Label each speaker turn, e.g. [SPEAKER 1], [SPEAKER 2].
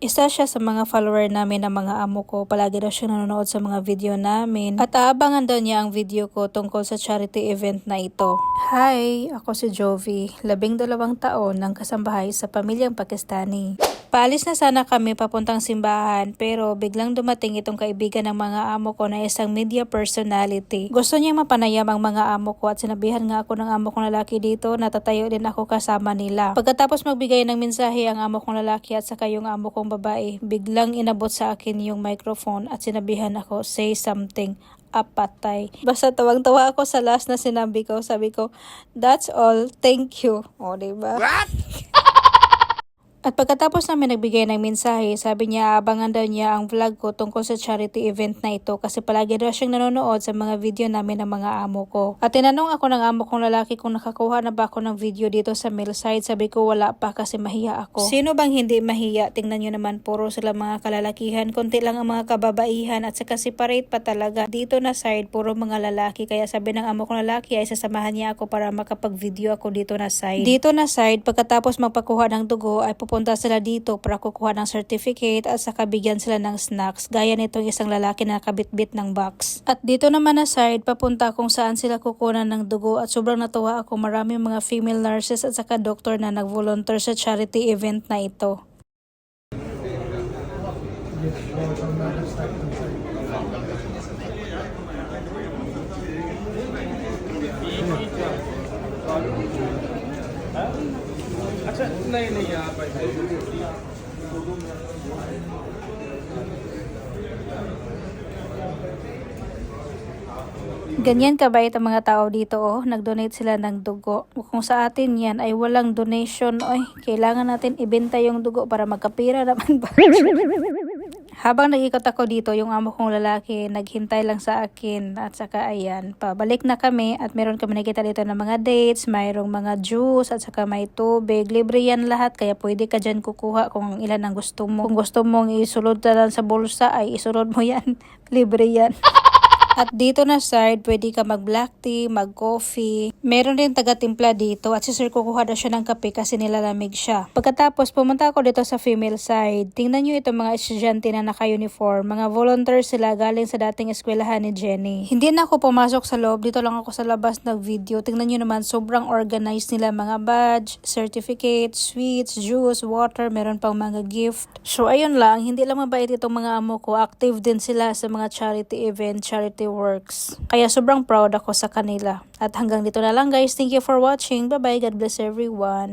[SPEAKER 1] Isa siya sa mga follower namin ng mga amo ko. Palagi daw siya nanonood sa mga video namin. At aabangan daw niya ang video ko tungkol sa charity event na ito. Hi! Ako si Jovi, 12 taon ng kasambahay sa pamilyang Pakistani. Paalis na sana kami papuntang simbahan pero biglang dumating itong kaibigan ng mga amo ko na isang media personality. Gusto niyang mapanayam ang mga amo ko at sinabihan nga ako ng amo kong lalaki dito na tatayo din ako kasama nila. Pagkatapos magbigay ng mensahe ang amo kong lalaki at saka yung amo kong babae, biglang inabot sa akin yung microphone at sinabihan ako, say something. Apatay. Basta tawang-tawa ako sa last na sinabi ko. Sabi ko, that's all. Thank you. O, diba? What? At pagkatapos namin nagbigay ng mensahe, sabi niya abangan daw niya ang vlog ko tungkol sa charity event na ito kasi palagi daw siyang nanonood sa mga video namin ng mga amo ko. At tinanong ako ng amo kong lalaki kung nakakuha na ba ako ng video dito sa Millside. Sabi ko wala pa kasi mahiya ako. Sino bang hindi mahiya? Tingnan nyo naman puro sila mga kalalakihan. Konti lang ang mga kababaihan at saka separate pa talaga. Dito na side puro mga lalaki. Kaya sabi ng amo kong lalaki ay sasamahan niya ako para makapag-video ako dito na side. Dito na side pagkatapos magpakuha ng dugo ay pupunta sila dito para kukuha ng certificate at saka bigyan sila ng snacks gaya nitong isang lalaki na nakabitbit ng box. At dito naman na side papunta kung saan sila kukunan ng dugo at sobrang natuwa ako, maraming mga female nurses at saka doktor na nag-volunteer sa charity event na ito.
[SPEAKER 2] अच्छा नहीं यहाँ पर
[SPEAKER 1] Ganyan kabait ang mga tao dito nag-donate sila ng dugo. Kung sa atin yan ay walang donation, kailangan natin ibenta yung dugo para magkapira naman ba? Habang nag-ikot ako dito, yung amo kong lalaki naghintay lang sa akin at saka ayan, pabalik na kami at meron kami nakita dito ng mga dates, mayroong mga juice at saka may tubig. Libre yan lahat kaya pwede ka dyan kukuha kung ilan ang gusto mo. Kung gusto mong isulod na lang sa bulsa ay isulod mo yan. Libre yan. At dito na side, pwede ka mag black tea, mag coffee. Meron din taga-timpla dito at si sir kukuha na siya ng kape kasi nilalamig siya. Pagkatapos pumunta ako dito sa female side. Tingnan nyo itong mga estudyante na naka-uniform. Mga volunteers sila galing sa dating eskwelahan ni Jenny. Hindi na ako pumasok sa loob. Dito lang ako sa labas nag-video. Tingnan nyo naman, sobrang organized nila. Mga badge, certificate, sweets, juice, water. Meron pang mga gift. So ayun lang, hindi lang mabait itong mga amo ko. Active din sila sa mga charity event, charity works. Kaya sobrang proud ako sa kanila. At hanggang dito na lang guys. Thank you for watching. Bye bye. God bless everyone.